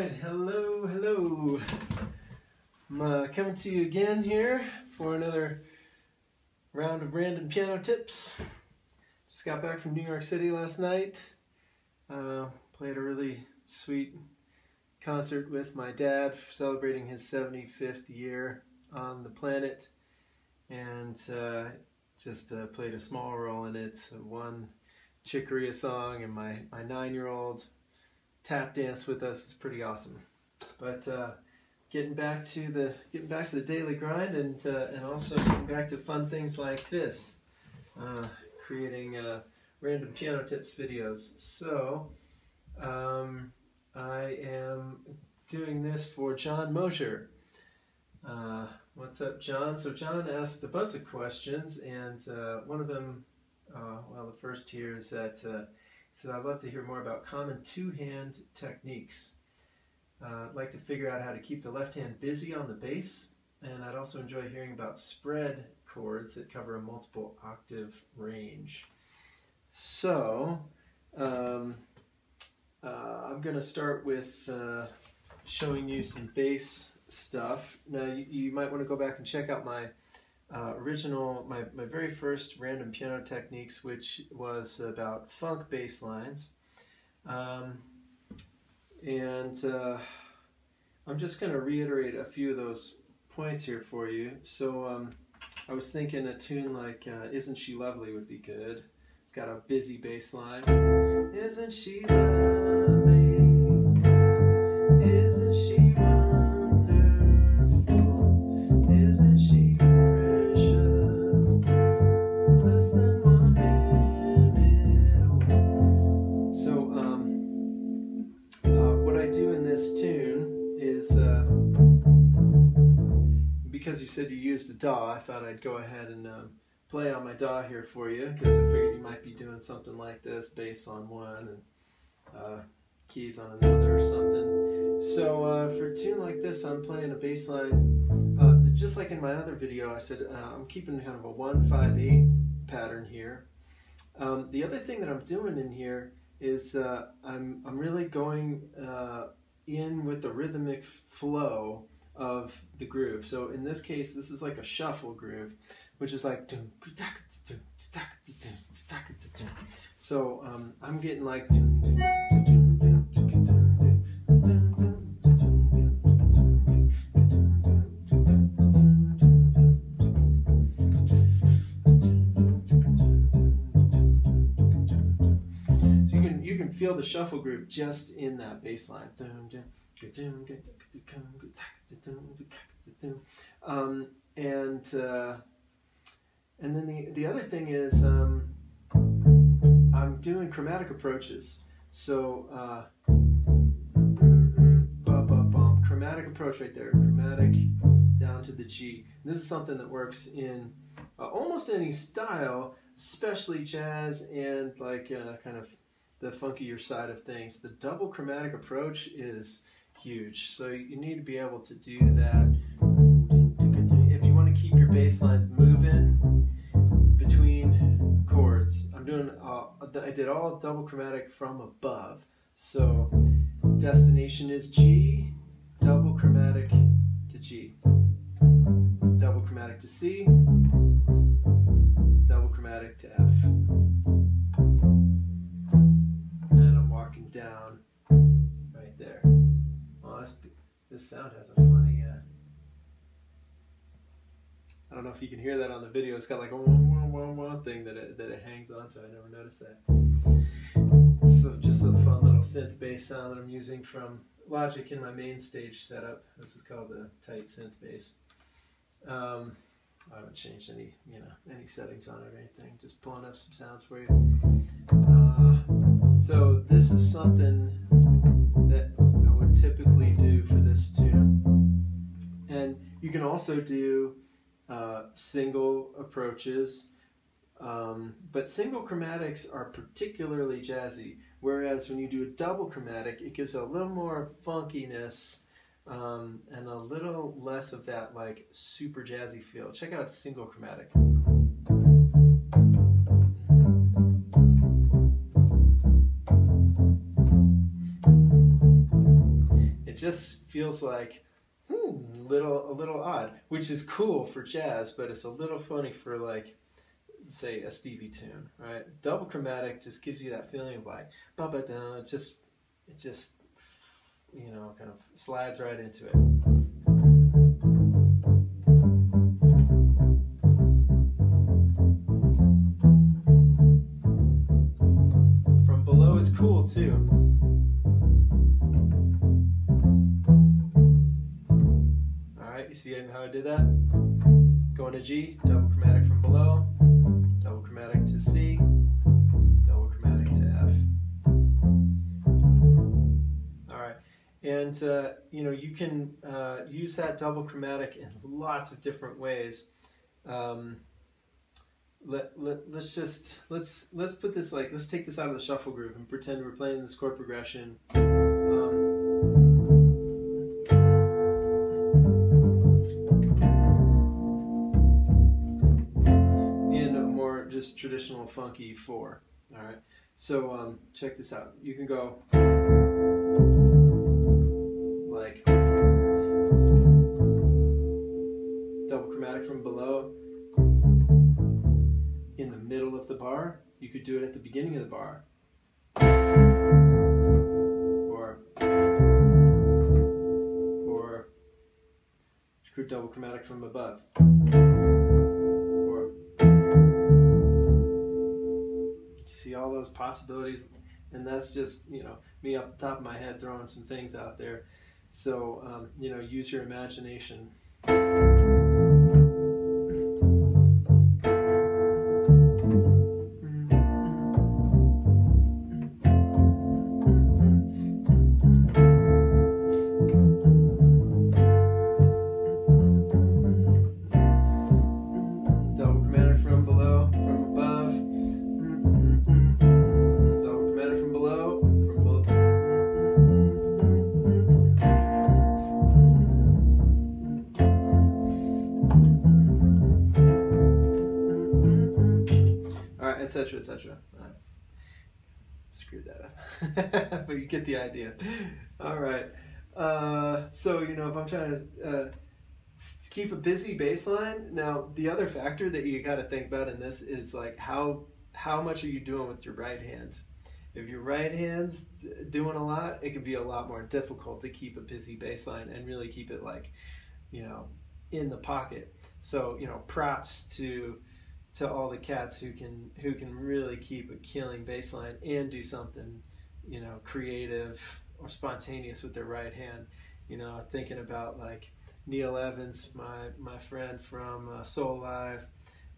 Alright, hello. I'm coming to you again here for another round of random piano tips. Just got back from New York City last night. Played a really sweet concert with my dad celebrating his 75th year on the planet, and just played a small role in it. One Chicory song, and my 9-year-old tap dance with us was pretty awesome. But getting back to the daily grind, and also getting back to fun things like this, creating random piano tips videos. So I am doing this for John Mosher. What's up, John? So John asked a bunch of questions, and one of them, well, the first here is that he said, I'd love to hear more about common two-hand techniques. I'd like to figure out how to keep the left hand busy on the bass, and I'd also enjoy hearing about spread chords that cover a multiple octave range. So I'm going to start with showing you some bass stuff. Now you might want to go back and check out my my very first random piano techniques, which was about funk bass lines. I'm just going to reiterate a few of those points here for you. So I was thinking a tune like Isn't She Lovely would be good. It's got a busy bass line. Isn't she lovely? Isn't she wonderful? Isn't she precious? Less than 1 minute away. So what I do in this tune is, because you said you used a DAW, I thought I'd go ahead and play on my DAW here for you, because I figured you might be doing something like this, bass on one and keys on another or something. So for a tune like this, I'm playing a bass line, just like in my other video. I said I'm keeping kind of a 1-5-8 pattern here. The other thing that I'm doing in here is I'm really going in with the rhythmic flow of the groove. So in this case, this is like a shuffle groove, which is like, so I'm getting like, so you can feel the shuffle groove just in that bass line. And then the other thing is I'm doing chromatic approaches. So chromatic approach right there, chromatic down to the G. And this is something that works in almost any style, especially jazz and like kind of the funkier side of things. The double chromatic approach is huge, so you need to be able to do that if you want to keep your bass lines moving between chords. I did all double chromatic from above, so destination is G, double chromatic to G, double chromatic to C, double chromatic to F, and I'm walking down right there. Well, this sound has a funny, I don't know if you can hear that on the video. It's got like a wah thing that it hangs onto. I never noticed that. So just a fun little synth bass sound that I'm using from Logic in my main stage setup. This is called the tight synth bass. I haven't changed any settings on it or anything. Just pulling up some sounds for you. So this is something that I would typically do for this tune. And you can also do single approaches, but single chromatics are particularly jazzy, whereas when you do a double chromatic, it gives a little more funkiness and a little less of that like super jazzy feel. Check out single chromatic. It it just feels like a little odd, which is cool for jazz, but it's a little funny for like, say, a Stevie tune, right? Double chromatic just gives you that feeling of like ba ba da. It just you know, kind of slides right into it. From below is cool too. All right, you see how I did that? Going to G, double chromatic from below, double chromatic to C, double chromatic to F. All right, and you know, you can use that double chromatic in lots of different ways. Let's put this like, let's take this out of the shuffle groove and pretend we're playing this chord progression. Just traditional funky 4. All right, so check this out. You can go like double chromatic from below in the middle of the bar. You could do it at the beginning of the bar, or double chromatic from above. See all those possibilities, and that's just, you know, me off the top of my head throwing some things out there. So you know, use your imagination. Double chromatic from below, from above. Etc. etc. Screwed that up, but you get the idea. All right. So you know, if I'm trying to keep a busy bass line, now the other factor that you got to think about in this is like how much are you doing with your right hand? If your right hand's doing a lot, it can be a lot more difficult to keep a busy bass line and really keep it like, you know, in the pocket. So you know, props to all the cats who can really keep a killing bass line and do something, you know, creative or spontaneous with their right hand. You know, thinking about like Neil Evans, my friend from Soul Live,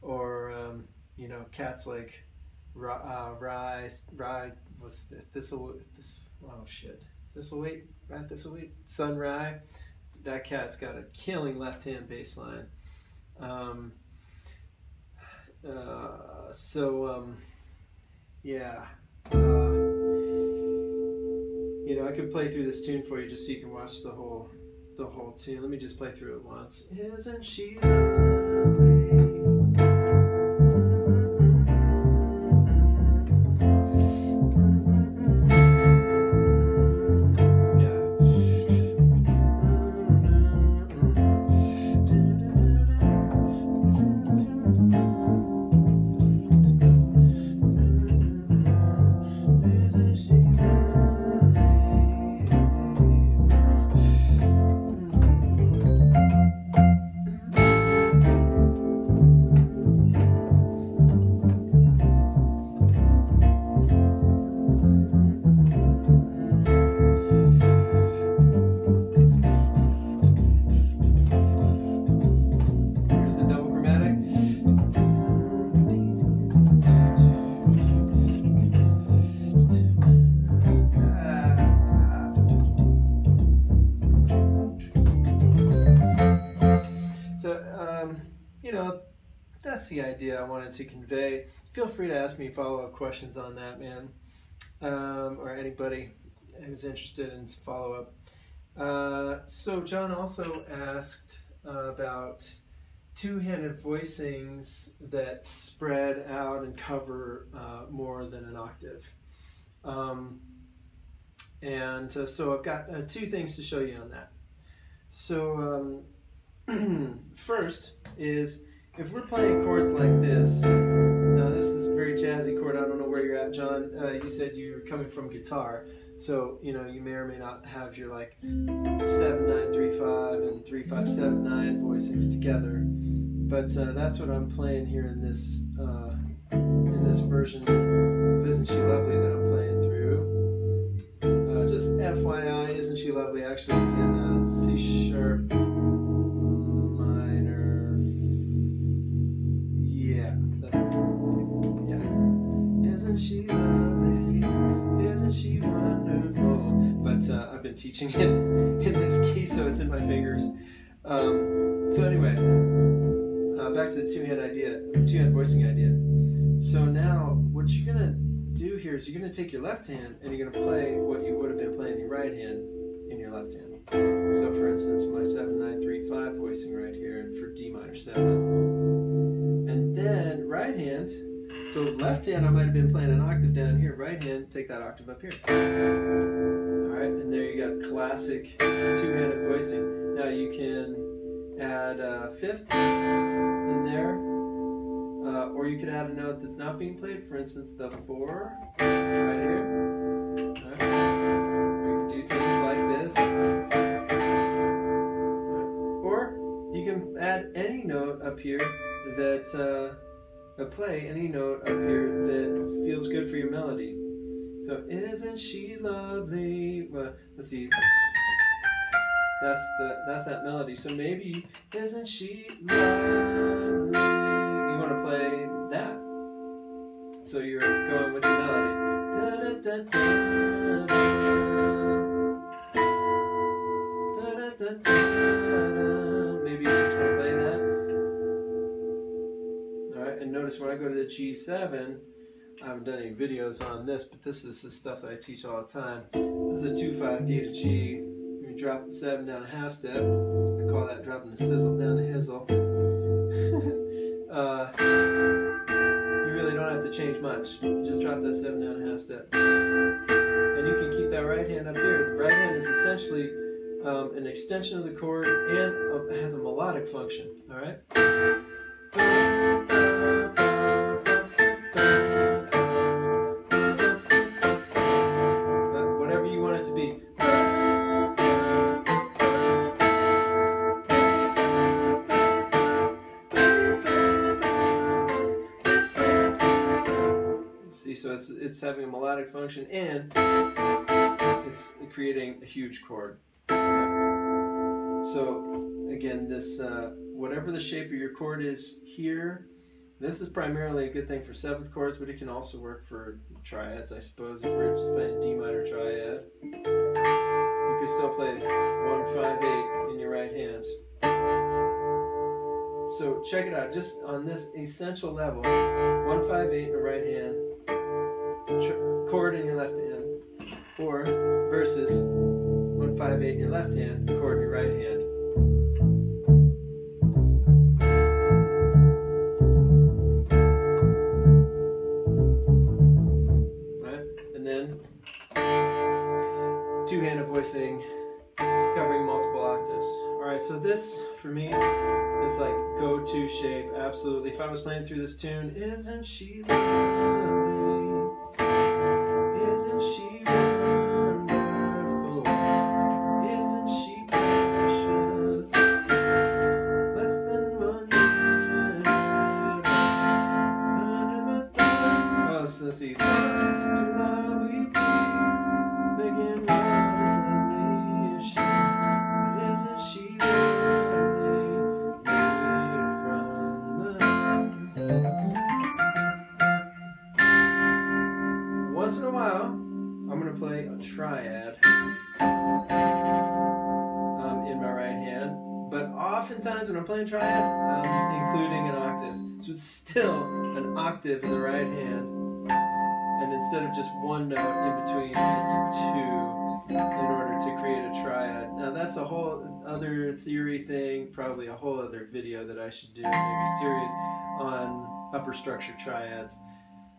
or you know, cats like Sun Rye. That cat's got a killing left-hand bass line. Yeah, you know, I could play through this tune for you just so you can watch the whole tune. Let me just play through it once. Isn't she lovely? You know, that's the idea I wanted to convey. Feel free to ask me follow-up questions on that, man, or anybody who's interested in follow-up. So John also asked about two-handed voicings that spread out and cover more than an octave. And so I've got two things to show you on that. So first is, if we're playing chords like this, now this is a very jazzy chord. I don't know where you're at, John. You said you're coming from guitar, so you know you may or may not have your like 7/9/3/5 and 3/5/7/9 voicings together. But that's what I'm playing here in this version of "Isn't She Lovely" that I'm playing through. Just FYI, "Isn't She Lovely" actually is in C sharp minor. Yeah, that's it. Yeah. Isn't she lovely? Isn't she wonderful? But I've been teaching it in this key, so it's in my fingers. So anyway, back to the two-hand voicing idea. So now, what you're gonna do here is you're gonna take your left hand and you're gonna play what you would have been playing your right hand in your left hand. So, for instance, my 7/9/3/5 voicing right here, and for D minor 7. And then right hand. So left hand, I might have been playing an octave down here. Right hand, take that octave up here. All right, and there you got classic two-handed voicing. Now you can add a fifth in there, or you could add a note that's not being played. For instance, the 4 right here. All right. Or you can do things like this. All right. Or you can add any note up here that play any note up here that feels good for your melody. So, isn't she lovely? Well, let's see. That's that melody. So maybe, isn't she lovely? You want to play that. So you're going with the melody. Da, da, da, da, da. Da, da, da, da, da. Maybe you just want to play that. And notice when I go to the G7, I haven't done any videos on this, but this is the stuff that I teach all the time. This is a 2/5 D to G. You drop the 7 down a half step. I call that dropping the sizzle down the hizzle. You really don't have to change much. You just drop that 7 down a half step. And you can keep that right hand up here. The right hand is essentially an extension of the chord and has a melodic function. All right? Whatever you want it to be. See, so it's having a melodic function and it's creating a huge chord. So again, this whatever the shape of your chord is here, this is primarily a good thing for 7th chords, but it can also work for triads, I suppose. If we're just playing a D minor triad, you can still play 1/5/8 in your right hand. So check it out, just on this essential level, 1/5/8 in the right hand, chord in your left hand, or versus 1/5/8 in your left hand, chord in your right hand. Two-handed voicing covering multiple octaves. Alright, so this, for me, is like go-to shape, absolutely. If I was playing through this tune, isn't she lovely? Isn't she wonderful? Isn't she precious? Less than 1 minute. I never thought. Well, let's see. To love we be, making love is lovely as she. But isn't she lovely? Made from love. Once in a while, I'm going to play a triad in my right hand, but oftentimes when I'm playing triad, I'm including an octave. So it's still an octave in the right hand, and instead of just one note in between, it's 2 in order to create a triad. Now that's a whole other theory thing, probably a whole other video that I should do, maybe a series on upper structure triads.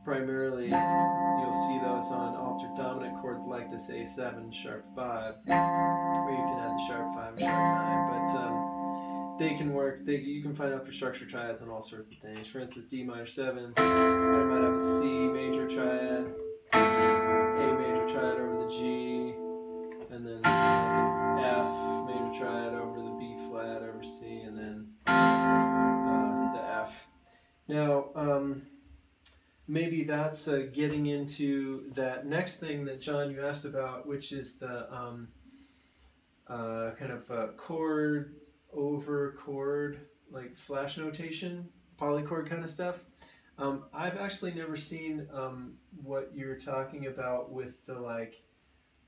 Primarily, you'll see those on altered dominant chords like this. this A7 sharp 5, or you can add the sharp 5 and sharp 9, but they can work. You can find upper structure triads on all sorts of things. For instance, D minor 7, I might have a C major triad, A major triad over the G, and then like an F major triad over the B flat over C, and then the F. Now, maybe that's getting into that next thing that, John, you asked about, which is the kind of chord over chord, like slash notation, polychord kind of stuff. I've actually never seen what you're talking about with the like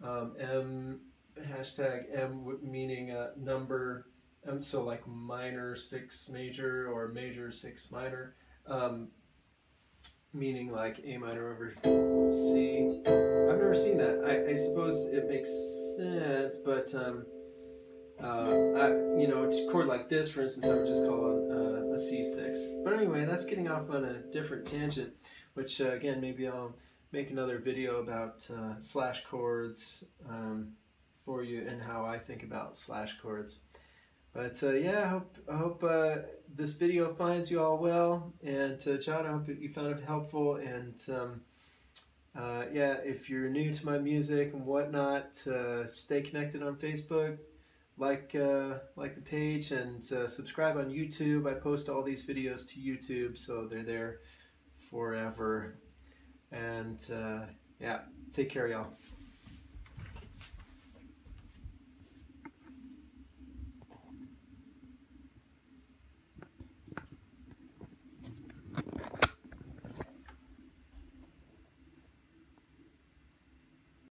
M, hashtag M meaning number, so like minor 6 major or major 6 minor. Meaning like A minor over C. I've never seen that. I suppose it makes sense, but you know, a chord like this, for instance, I would just call it a C6. But anyway, that's getting off on a different tangent, which again, maybe I'll make another video about slash chords for you and how I think about slash chords. But yeah, I hope this video finds you all well, and John, I hope you found it helpful, and yeah, if you're new to my music and whatnot, stay connected on Facebook, like the page, and subscribe on YouTube. I post all these videos to YouTube, so they're there forever, and yeah, take care, y'all.